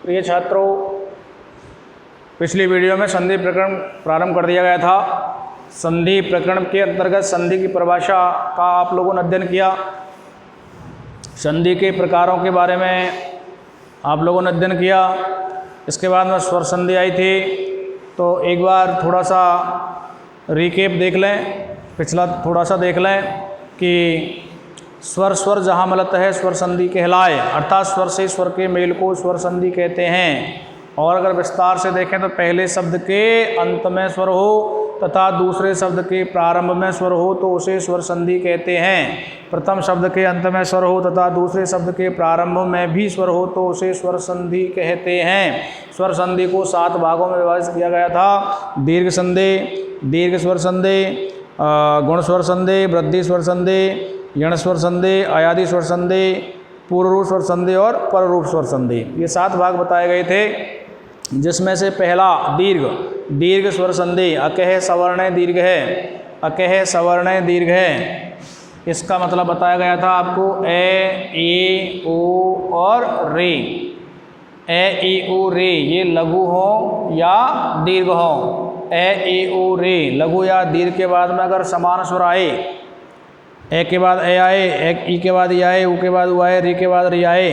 प्रिय छात्रों, पिछली वीडियो में संधि प्रकरण प्रारंभ कर दिया गया था। संधि प्रकरण के अंतर्गत संधि की परिभाषा का आप लोगों ने अध्ययन किया। संधि के प्रकारों के बारे में आप लोगों ने अध्ययन किया। इसके बाद में स्वर संधि आई थी, तो एक बार थोड़ा सा रिकेप देख लें, पिछला थोड़ा सा देख लें कि स्वर जहाँ मिलता है स्वर संधि कहलाए, अर्थात स्वर से स्वर के मेल को स्वर संधि कहते हैं। और अगर विस्तार से देखें तो पहले शब्द के अंत में स्वर हो तथा दूसरे शब्द के प्रारंभ में स्वर हो तो उसे स्वर संधि कहते हैं। प्रथम शब्द के अंत में स्वर हो तथा दूसरे शब्द के प्रारंभ में भी स्वर हो तो उसे स्वर संधि कहते हैं। स्वर संधि को 7 भागों में विभाजित किया गया था। दीर्घ संधि, दीर्घ स्वर संधि, गुण स्वर संधि, वृद्धि स्वर संधि, यण स्वर संधि, अयादि स्वर संधि, पूर्व रूप स्वर संधि और पर रूप स्वर संधि। ये 7 भाग बताए गए थे, जिसमें से पहला दीर्घ स्वर संधि अकह सवर्ण दीर्घ है। अकह सवर्ण दीर्घ है, इसका मतलब बताया गया था आपको ए, ई, ओ और रे। ए, ई, ओ, रे ये लघु हो या दीर्घ हो। ए, ई, ओ, रे लघु या दीर्घ के बाद में अगर समान स्वर आए, ए के बाद ए आए, एक ई के बाद ई आए, ऊ के बाद ऊ आए, री के बाद री आए,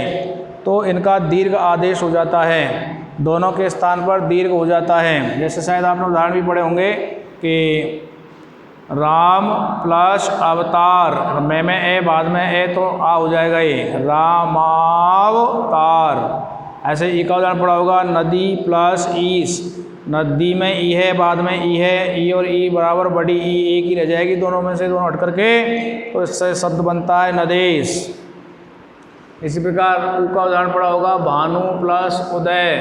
तो इनका दीर्घ आदेश हो जाता है। दोनों के स्थान पर दीर्घ हो जाता है। जैसे शायद आपने उदाहरण भी पढ़े होंगे कि राम प्लस अवतार, में ए बाद में ए तो आ हो जाएगा ये रामावतार। ऐसे ई का उदाहरण पढ़ा होगा नदी प्लस ईस, नदी में ई है बाद में ई है, ई और ई बराबर बड़ी ई एक ही रह जाएगी, दोनों में से दोनों हट करके, तो इससे शब्द बनता है नदेश। इसी प्रकार ऊ का उदाहरण पड़ा होगा भानु प्लस उदय,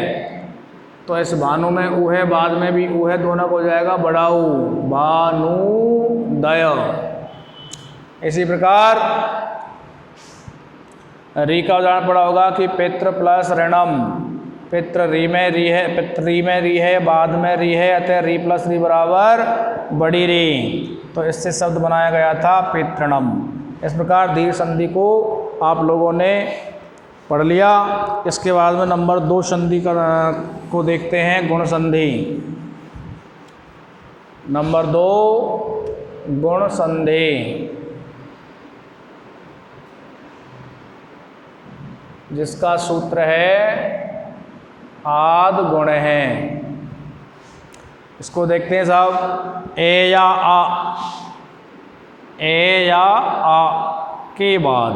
तो इस भानु में ऊ है बाद में भी ऊ है, दोनों को हो जाएगा बड़ाऊ भानुदय। इसी प्रकार री का उदाहरण पड़ा होगा कि पितृ प्लस ऋणम, पितृ री में री है, पितृ री में री है बाद में री है, अतः री प्लस री बराबर बड़ी री, तो इससे शब्द बनाया गया था पितृणम। इस प्रकार दीर्घ संधि को आप लोगों ने पढ़ लिया। इसके बाद में नंबर 2 संधि को देखते हैं, गुण संधि। नंबर 2 गुण संधि, जिसका सूत्र है आद गुण है। इसको देखते हैं साहब। ए या आ, ए या आ के बाद,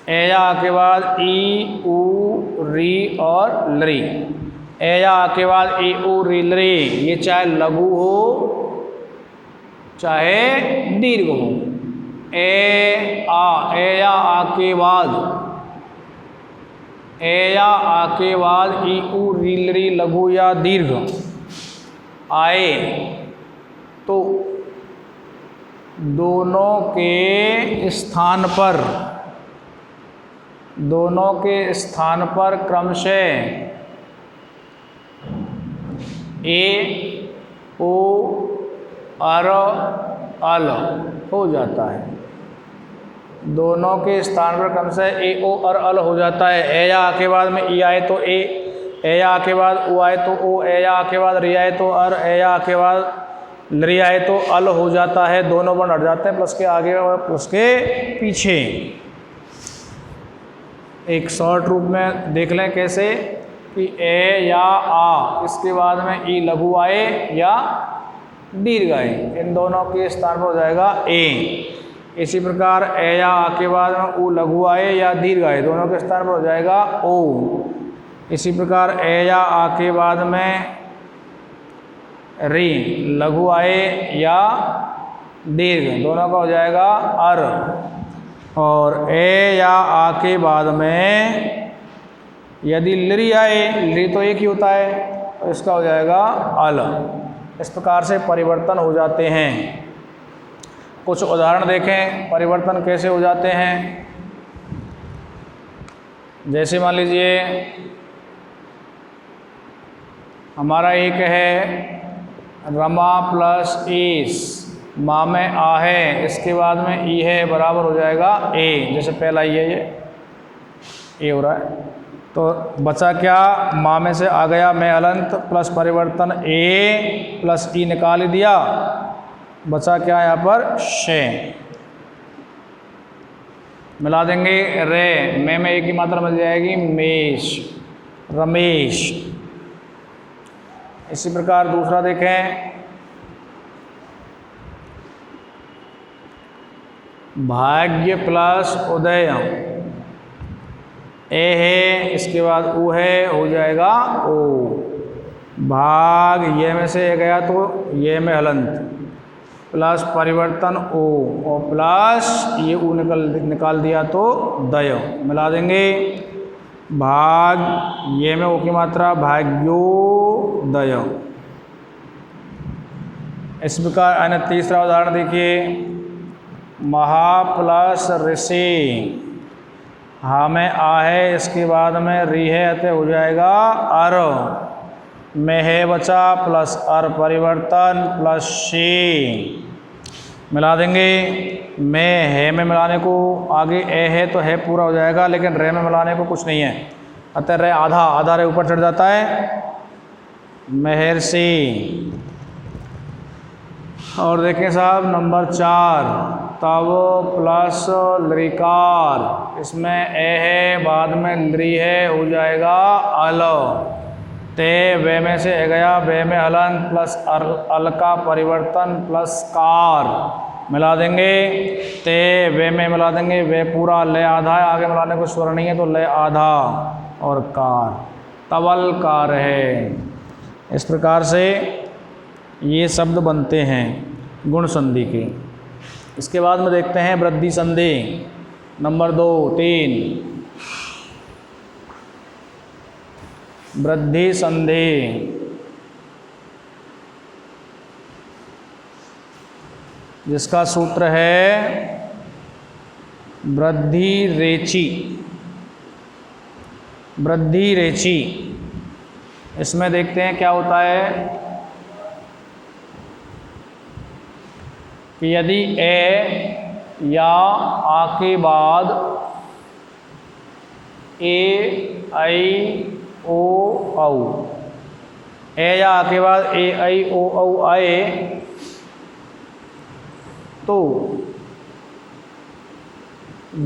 ए या के बाद ई, ऊ, री और लरी। ए या के बाद ई, ऊ, री, लरी, ये चाहे लघु हो चाहे दीर्घ हो। ए या आ के बाद, ए या आ के बाद ई, ऊ, री, लरी लघु या दीर्घ आए तो दोनों के स्थान पर क्रमशः ए, ओ, अर, अल हो जाता है। दोनों के स्थान पर क्रमशः ए, ओ, और अल हो जाता है। ए या के बाद में ई आए तो ए या के बाद ओ आए तो ओ, ए या के बाद री आए तो अर, ए या के बाद लरी आए तो अल हो जाता है। दोनों वर्ण हट जाते हैं, प्लस के आगे और प्लस के पीछे। एक शॉर्ट रूप में देख लें कैसे कि ए या आ, इसके बाद में ई लघु आए या दीर्घ आए, इन दोनों के स्थान पर हो जाएगा ए। इसी प्रकार ए या आ के बाद में ऊ लघु आए या दीर्घ आए, दोनों के स्थान पर हो जाएगा ओ। इसी प्रकार ए या आ के बाद में री लघु आए या दीर्घ, दोनों का हो जाएगा अर। और ए या आ के बाद में यदि लरी आए, लरी तो एक ही होता है, तो इसका हो जाएगा अल। इस प्रकार से परिवर्तन हो जाते हैं। कुछ उदाहरण देखें परिवर्तन कैसे हो जाते हैं। जैसे मान लीजिए हमारा एक है रमा प्लस ईस, माँ में आ है, इसके बाद में ई है, बराबर हो जाएगा ए। जैसे पहला ये ए हो रहा है। तो बचा क्या, माँ में से आ गया मैं हलंत प्लस परिवर्तन ए प्लस ई निकाल ही दिया, बचा क्या यहाँ पर शे। मिला देंगे रे, में एक ही मात्रा मिल जाएगी मेष, रमेश। इसी प्रकार दूसरा देखें, भाग्य प्लस उदय, ए है, इसके बाद ऊ है, हो जाएगा ओ। भाग ये में से ए गया तो ये में हलंत प्लस परिवर्तन ओ और प्लस ये ऊ निकाल दिया तो दय। मिला देंगे भाग ये में ओ की मात्रा भाग्योदय। इस प्रकार अन्य तीसरा उदाहरण देखिए, महा प्लस ऋषि, हा में आ है, इसके बाद में री है, अतः हो जाएगा अर। में है बचा प्लस अर परिवर्तन प्लस शी। मिला देंगे, में है में मिलाने को आगे ए है तो है पूरा हो जाएगा, लेकिन रे में मिलाने को कुछ नहीं है, अतः रे आधा आधा रे ऊपर चढ़ जाता है, महर्षि। और देखें साहब नंबर 4, तव प्लस लृकार, इसमें ए है, बाद में लृ है, हो जाएगा अल। ते वे में से ए गया, वे में हलंत प्लस अल का परिवर्तन प्लस कार। मिला देंगे, ते वे में मिला देंगे, वे पूरा ले आधा है, आगे मिलाने को स्वर नहीं है तो ले आधा और कार, तवल कार है। इस प्रकार से ये शब्द बनते हैं गुण संधि के। इसके बाद में देखते हैं वृद्धि संधि नंबर 2, 3। वृद्धि संधि जिसका सूत्र है वृद्धि रेची, वृद्धि रेची। इसमें देखते हैं क्या होता है कि यदि ए या आ के बाद ए आई ओ औ, ए या आ के बाद ए आई ओ औ आए तो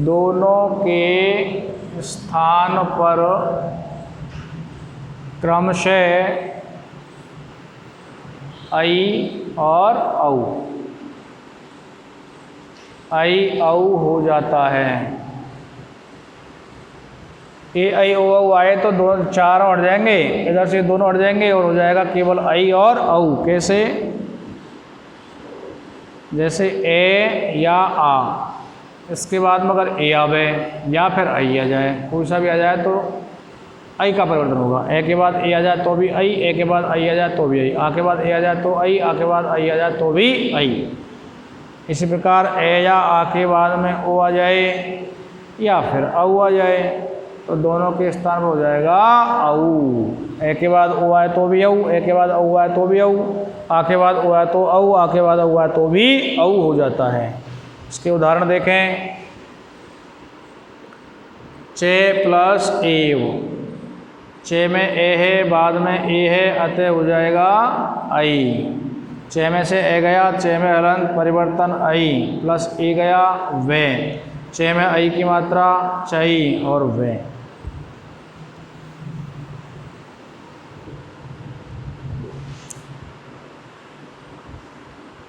दोनों के स्थान पर क्रमशः आई और औ, आई औ हो जाता है। ए आई ओ औ आए तो दो चार हट जाएंगे, इधर से दोनों हट जाएंगे और हो जाएगा केवल आई और औ। कैसे, जैसे ए या आ, इसके बाद में अगर ए आवे या फिर आई आ जाए, कोई सा भी आ जाए तो आई का परिवर्तन होगा। ए के बाद ए आ जाए तो भी आई, ए के बाद आई आ जाए तो भी आई, आ के बाद ए आ जाए तो आई, आ के बाद आई आ जाए तो भी आई। इसी प्रकार ए या आ के बाद में ओ आ जाए या फिर औ आ जाए तो दोनों के स्थान पर हो जाएगा औ। ए के बाद ओ आए तो भी औ, ए के बाद औ आए तो भी औ, आ के बाद ओ आए तो औ, आ के बाद औ आए तो भी औ हो जाता है। इसके उदाहरण देखें, चे प्लस एव, चे में ए है, बाद में ए है, अतः हो जाएगा आई। चे में से ए गया, चे में हलंत परिवर्तन आई प्लस ए गया वे, चे में आई की मात्रा चई और वे।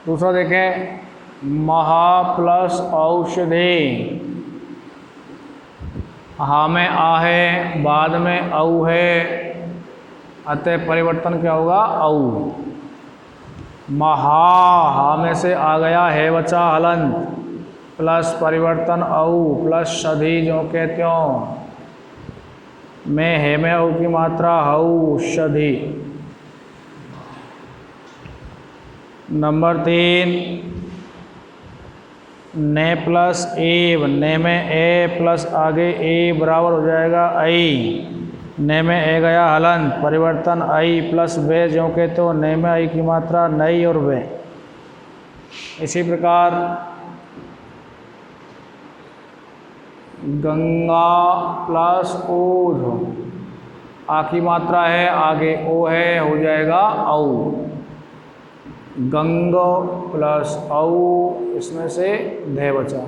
दूसरा देखें, महा प्लस औषधि, हा में आ है, बाद में औ है, अतः परिवर्तन क्या होगा औ। महा, हा में से आ गया है बचा हलंत प्लस परिवर्तन औ प्लस सधी जो के त्यों, में है में औ की मात्रा हऊ सधी। नंबर 3, ने प्लस एव, ने में ए प्लस आगे ए बराबर हो जाएगा आई, ने में ए गया हलंत परिवर्तन आई प्लस वे जो के तो ने में आई की मात्रा नई और वे। इसी प्रकार गंगा प्लस ऊध, आ की मात्रा है, आगे ओ है, हो जाएगा औ। गंग प्लस औ, इसमें से धे बचा,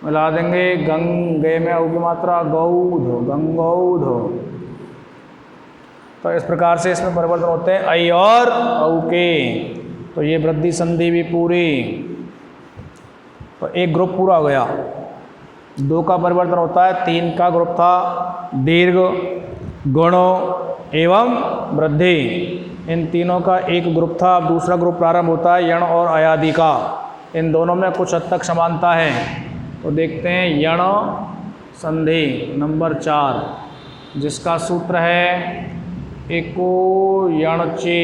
मिला देंगे। गंगे में औ की मात्रा गौध, गंगौध। तो इस प्रकार से इसमें परिवर्तन होते हैं ऐ और औ के। तो ये वृद्धि संधि भी पूरी। तो एक ग्रुप पूरा हो गया। 2 का परिवर्तन होता है, 3 का ग्रुप था दीर्घ, गुण एवं वृद्धि, इन तीनों का एक ग्रुप था। अब दूसरा ग्रुप प्रारंभ होता है यण और अयादि का। इन दोनों में कुछ हद तक समानता है। तो देखते हैं यण संधि नंबर 4, जिसका सूत्र है एको यणचे।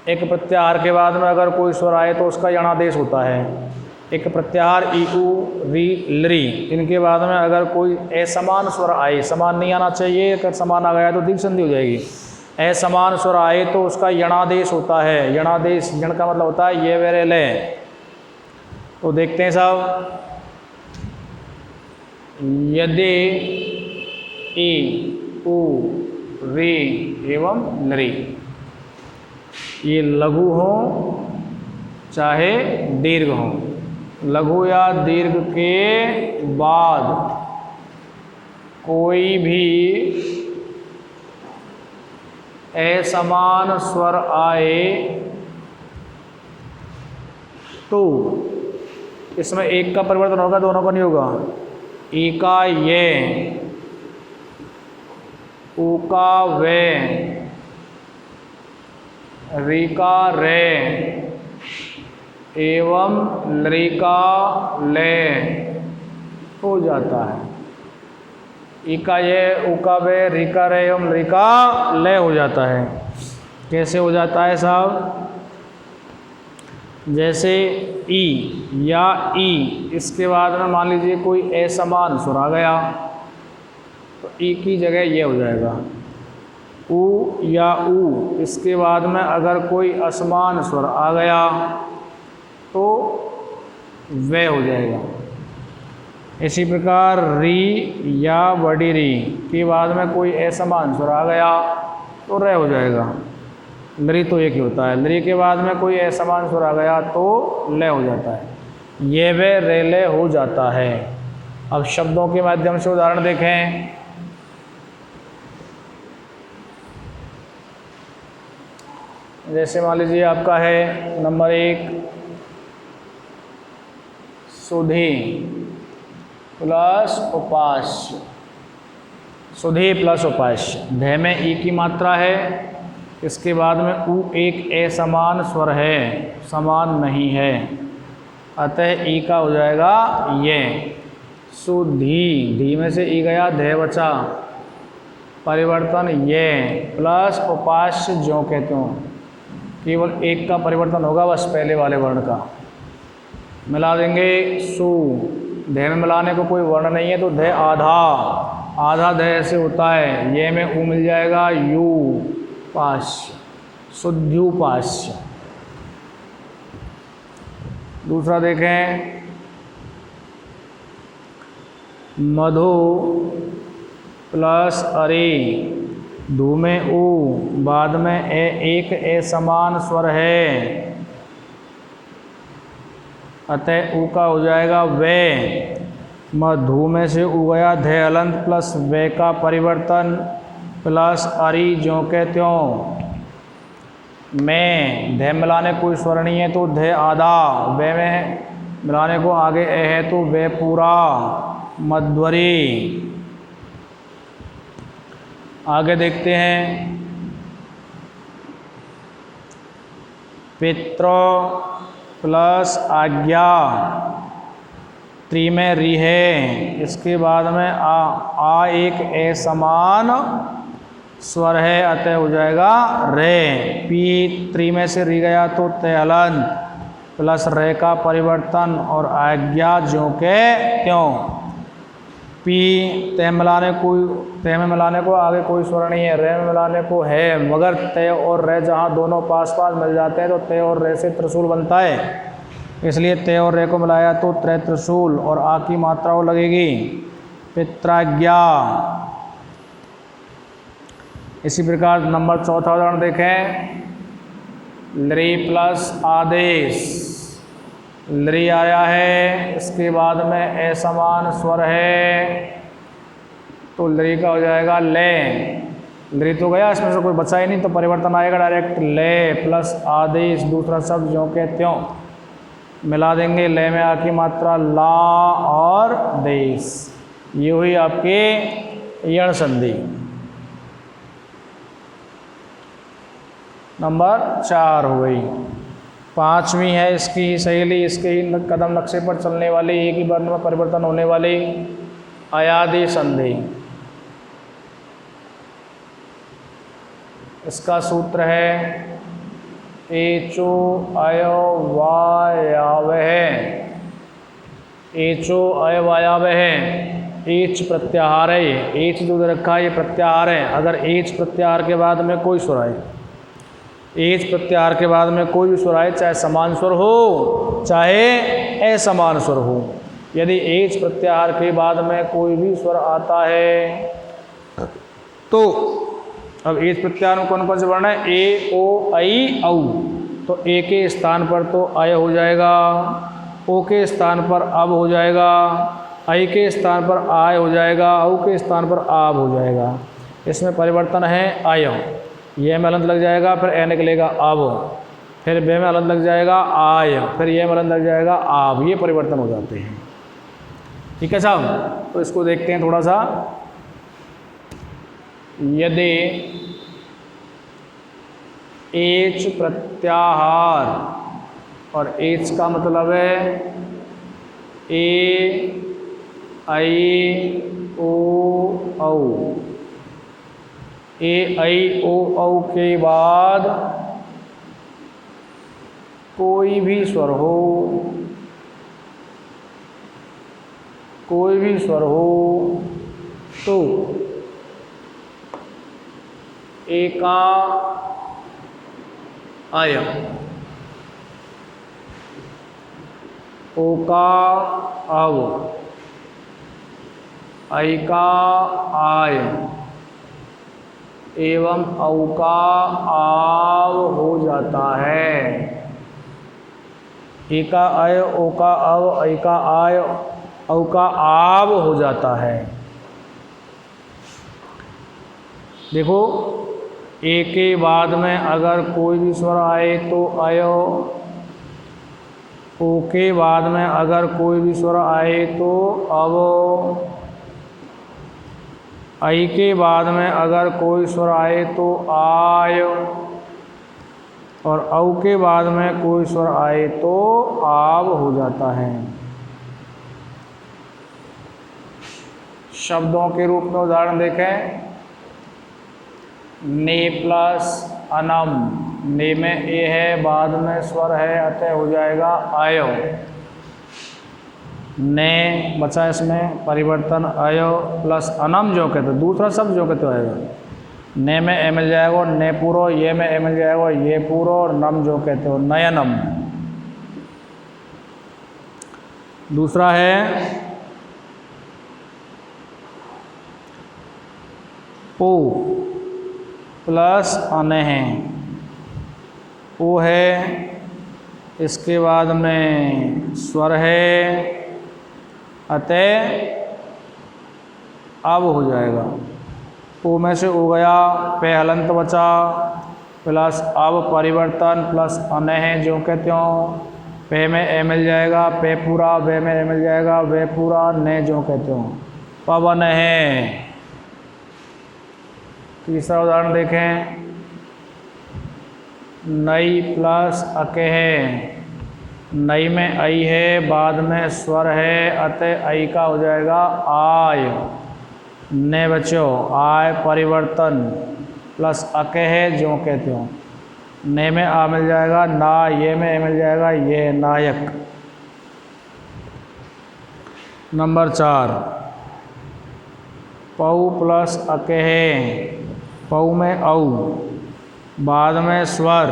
एक प्रत्याहार के बाद में अगर कोई स्वर आए तो उसका यणादेश होता है। एक प्रत्याहार ई उ री लरी, इनके बाद में अगर कोई असमान स्वर आए, समान नहीं आना चाहिए, अगर समान आ गया तो दीर्घ संधि हो जाएगी। असमान स्वर आए तो उसका यणादेश होता है। यणादेश, यण का मतलब होता है ये वेरे ले। तो देखते हैं साहब, यदि ई उ री एवं नरी, ये लघु हो चाहे दीर्घ हो, लघु या दीर्घ के बाद कोई भी असमान स्वर आए तो इसमें एक का परिवर्तन होगा, दोनों का नहीं होगा। ई का ये, ऊ का वे, री का रे एवं लरी का ले हो जाता है। ई का ये, ऊ का वे, री का रे एवं लरी का ले हो जाता है। कैसे हो जाता है साहब? जैसे ई या ई, इसके बाद में मान लीजिए कोई असमान स्वर आ गया तो ई की जगह ये हो जाएगा। ऊ या ऊ, इसके बाद में अगर कोई असमान स्वर आ गया तो वे हो जाएगा। इसी प्रकार री या बड़ी री के बाद में कोई असमान स्वर आ गया तो रे हो जाएगा। लरी तो एक ही होता है। लरी के बाद में कोई असमान स्वर आ गया तो ले हो जाता है। ये वे रे ले हो जाता है। अब शब्दों के माध्यम से उदाहरण देखें। जैसे मान लीजिए आपका है नंबर 1 सुधी प्लस उपास्य, सुधी प्लस उपास्य। धे में ई की मात्रा है, इसके बाद में ऊ एक असमान स्वर है, समान नहीं है, अतः ई का हो जाएगा ये सुधी। धी में से ई गया, धे बचा, परिवर्तन ये प्लस उपास्य ज्यों कहते हो, केवल एक का परिवर्तन होगा बस पहले वाले वर्ण का। मिला देंगे सु, धे में मिलाने को कोई वर्ण नहीं है तो धे आधा, आधा धे ऐसे होता है। ये में ऊ मिल जाएगा यू पास्य, शुद्ध्युपास्य। दूसरा देखें मधु प्लस अरे, धू में ऊ, बाद में ए, एक असमान स्वर है, अतः ऊ का हो जाएगा वे। मधु में से ऊ गया, धे अलंत प्लस वे का परिवर्तन प्लस अरी ज्यों के त्यों। में धे मिलाने कोई स्वर नहीं है तो धे आधा, वे में मिलाने को आगे ए है तो वे पूरा। मध्वरी। आगे देखते हैं पित्र प्लस आज्ञा, त्री में री है, इसके बाद में आ एक असमान स्वर है, अतः हो जाएगा रे। पी त्री में से री गया तो तेहलन प्लस रे का परिवर्तन और आज्ञा ज्यों के त्यों। पी तय मिलाने कोई, तय में मिलाने को आगे कोई स्वर नहीं है, रे में मिलाने को है, मगर तय और रे जहाँ दोनों पास पास मिल जाते हैं तो तय और रे से त्रिशूल बनता है। इसलिए ते और रे को मिलाया तो त्रै त्रिशूल, और आ की मात्रा वो लगेगी पित्राज्ञा। इसी प्रकार नंबर चौथा उदाहरण देखें, लृ प्लस आदेश। लृ आया है, इसके बाद में असमान स्वर है, तो लृ का हो जाएगा ले। लृ तो गया, इसमें से कोई बचा ही नहीं, तो परिवर्तन आएगा डायरेक्ट ले प्लस आदेश, दूसरा शब्द ज्यों के त्यों मिला देंगे। ले में आ की मात्रा ला और देश, ये हुई आपकी यण संधि। नंबर 4 हो गई। 5वीं है इसकी शैली, इसके ही कदम नक्शे पर चलने वाली, एक ही वर्ण में परिवर्तन होने वाली अयादि संधि। इसका सूत्र है एचो अयो वायावह। एचो अय वायावह, एच प्रत्याहार है, ये एच जो रखा है ये प्रत्याहार है। अगर एच प्रत्याहार के बाद में कोई स्वर आए, एच प्रत्याहार के बाद में कोई भी स्वर आए, चाहे समान स्वर हो चाहे असमान स्वर हो, यदि एच प्रत्याहार के बाद में कोई भी स्वर आता है तो अब एच प्रत्याहार में कौन कौन से वर्ण है, ए ओ ऐ औ, तो ए के स्थान पर तो अय हो जाएगा, ओ के स्थान पर अब हो जाएगा, ऐ के स्थान पर आय हो जाएगा, औ के स्थान पर आब हो जाएगा। इसमें परिवर्तन है अय, ये में अलंत लग जाएगा, फिर ए निकलेगा अब, फिर बे में अलंत लग जाएगा आय, फिर ये में अलंत लग जाएगा आब, ये परिवर्तन हो जाते हैं। ठीक है साहब, तो इसको देखते हैं थोड़ा सा। यदि एच प्रत्याहार, और एच का मतलब है ए ऐ ओ औ, ए ऐ ओ औ के बाद कोई भी स्वर हो, कोई भी स्वर हो तो ए का आय, ओ का आव, ऐ का आय एवं औ का आव हो जाता है। ए का आय, ओ का आव, ऐ का आय, औ का आव हो जाता है। देखो, ए के बाद में अगर कोई भी स्वर आए तो अयो, ओ के बाद में अगर कोई भी स्वर आए तो अवो, ऐ के बाद में अगर कोई स्वर आए तो आय, और औ के बाद में कोई स्वर आए तो आव हो जाता है। शब्दों के रूप में उदाहरण देखें, ने प्लस अनम, ने में ए है, बाद में स्वर है, अतः हो जाएगा आयो। ने बचा इसमें परिवर्तन, आयो प्लस अनम जो कहते, दूसरा शब्द जो कहते आएगा। ने में ए मिल जाएगा, ने पूरो, ये में ए मिल जाएगा, ये पूरो, और नम जो कहते हो नयनम। दूसरा है ओ प्लस अनह, ओ है, इसके बाद में स्वर है, अतः अब हो जाएगा। ओ में से हो गया, पे हलंत बचा, प्लस अब परिवर्तन, प्लस अनह जो कहते हो, पे में ए मिल जाएगा, पे पूरा, वे में ए मिल जाएगा, वे पूरा, ने जो कहते हो पवन है। तीसरा उदाहरण देखें, नई प्लस अके है, नई में ऐ है, बाद में स्वर है, अतः ऐ का हो जाएगा आय। ने बच्चो आय परिवर्तन, प्लस अके है जो कहते हो, ने में आ मिल जाएगा, ना, ये में ए मिल जाएगा, ये नायक। नंबर 4, पौ प्लस अके है, पौ में औ, बाद में स्वर,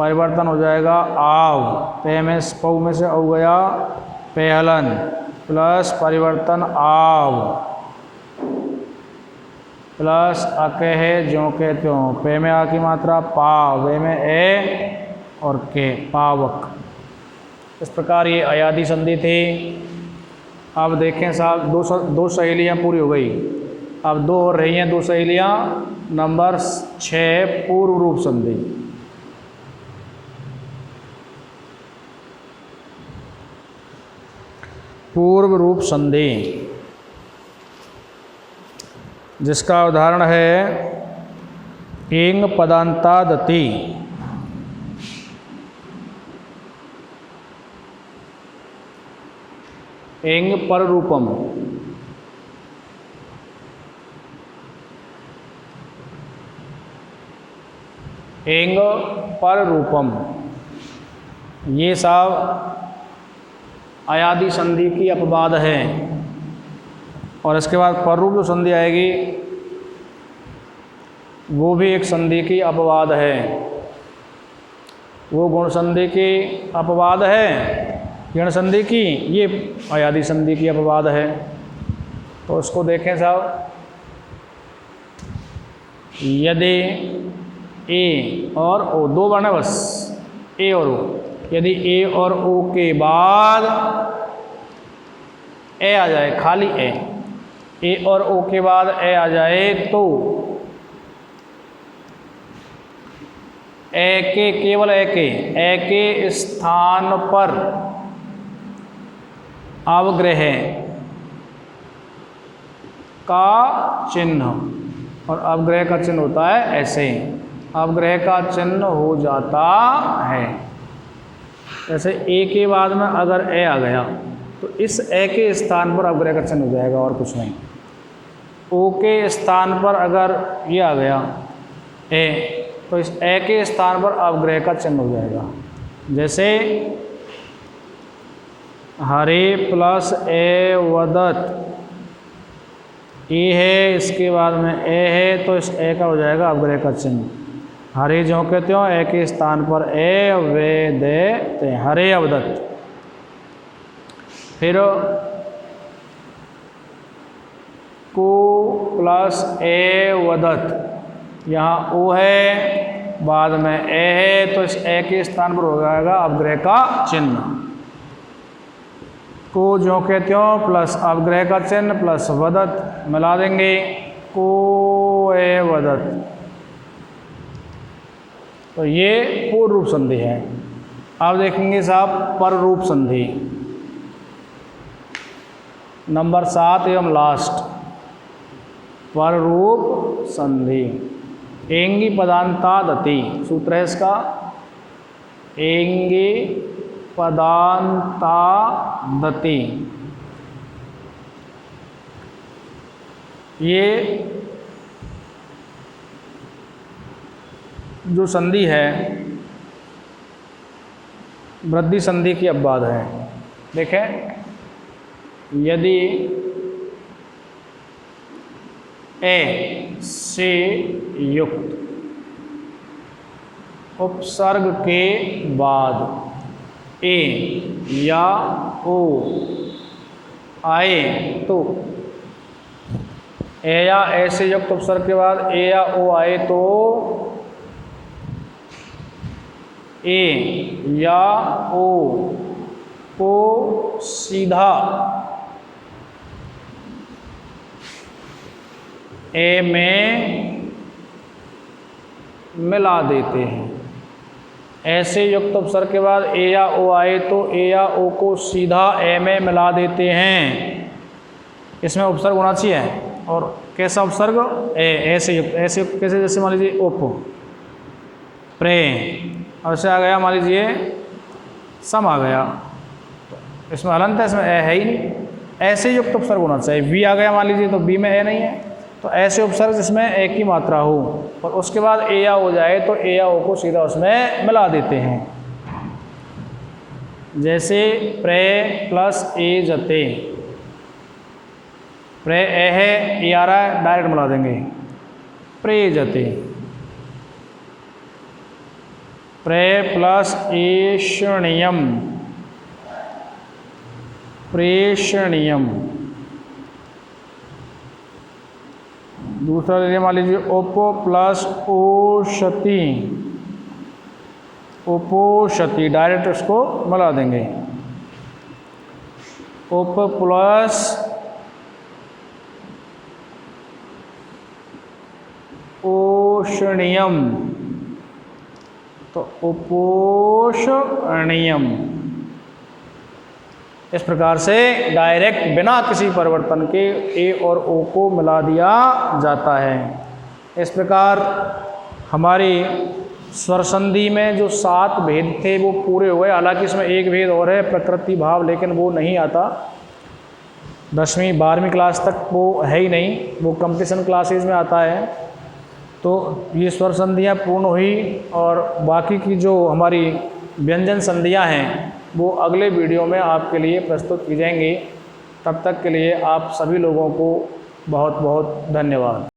परिवर्तन हो जाएगा आव, पे में पऊ में से औ गया पेहलन, प्लस परिवर्तन आव, प्लस अकह ज्यों के त्यों, पे में आ की मात्रा पाव, वे में ए और के, पावक। इस प्रकार ये अयादी संधि थी। अब देखें साहब, दो सहेलियाँ पूरी हो गई, अब दो हो रही हैं, दो सहेलियाँ। नंबर 6 पूर्व रूप संधि। पूर्व रूप संधि जिसका उदाहरण है एंग पदांतादति, एंग पर रूपम, एंग पर रूपम, ये सब अयादी संधि की अपवाद है। और इसके बाद पररूप जो संधि आएगी वो भी एक संधि की अपवाद है, वो गुण संधि की अपवाद है, गण संधि की, ये अयादी संधि की अपवाद है। तो उसको देखें साहब, यदि ए और ओ, दो वर्ण है बस, ए और ओ, यदि ए और ओ के बाद ए आ जाए, खाली ए और ओ के बाद ए आ जाए तो ए के, केवल ए के स्थान पर अवग्रह का चिन्ह, और अवग्रह का चिन्ह होता है ऐसे, अवग्रह का चिन्ह हो जाता है। जैसे ए के बाद में अगर ए आ गया तो इस ए के स्थान पर अवग्रह का चिन्ह हो जाएगा और कुछ नहीं। ओ के स्थान पर अगर ये आ गया ए, तो इस ए के स्थान पर अवग्रह का चिन्ह हो जाएगा। जैसे हरे प्लस ए वदत, ए है, इसके बाद में ए है, तो इस ए का हो जाएगा अवग्रह का चिन्ह। हरे ज्यों के त्यों, ए के स्थान पर ए, वे दे ते, हरे अवदत्त। फिर को प्लस ए वदत, यहाँ ओ है, बाद में ए है, तो इस ए के स्थान पर हो जाएगा अवग्रह का चिन्ह। को ज्यों के त्यों प्लस अवग्रह का चिन्ह प्लस वदत मिला देंगे, को ए वदत। तो ये पूर्व रूप संधि है। अब देखेंगे साहब पर रूप संधि, नंबर 7 एवं लास्ट, पर रूप संधि। एंगी पदांतादति, सूत्र है इसका, एंगी पदांतादति। ये जो संधि है वृद्धि संधि की अपवाद है। देखें, यदि ए से युक्त उपसर्ग के बाद ए या ओ आए तो, ए या ए से युक्त उपसर्ग के बाद ए या ओ आए तो ए या ओ को सीधा ए में मिला देते हैं। ऐसे युक्त उपसर्ग के बाद ए या ओ आए तो ए या ओ को सीधा ए में मिला देते हैं। इसमें उपसर्ग होना चाहिए, और कैसा उपसर्ग? ए, ऐसे युक्त, ऐसे युक्त कैसे? जैसे मान लीजिए उप, प्रे, और से आ गया मान लीजिए सम आ गया, इसमें हलंत है, इसमें ए है ही नहीं। ऐसे युक्त उपसर्ग होना चाहिए। वी आ गया मान लीजिए तो बी में ए नहीं है, तो ऐसे उपसर्ग जिसमें ए की मात्रा हो और उसके बाद ए या हो जाए तो ए या ओ को सीधा उसमें मिला देते हैं। जैसे प्रे प्लस ए जते, प्रे ए है, ए आ रहा है, डायरेक्ट मिला देंगे, प्रे जते। प्रे प्लस एषणीयम, प्रेषणीयम। दूसरा ले मान लीजिए ओपो प्लस ओषति, उपोषति, डायरेक्ट उसको मिला देंगे। उप प्लस ओषणीयम, तो उपोषणीयम। इस प्रकार से डायरेक्ट बिना किसी परिवर्तन के ए और ओ को मिला दिया जाता है। इस प्रकार हमारी स्वर संधि में जो 7 भेद थे वो पूरे हुए। हालांकि इसमें एक भेद और है, प्रकृति भाव, लेकिन वो नहीं आता। 10वीं 12वीं क्लास तक वो है ही नहीं, वो कंपटीशन क्लासेस में आता है। तो ये स्वर संधियाँ पूर्ण हुई और बाकी की जो हमारी व्यंजन संधियाँ हैं वो अगले वीडियो में आपके लिए प्रस्तुत की जाएंगी। तब तक के लिए आप सभी लोगों को बहुत बहुत धन्यवाद।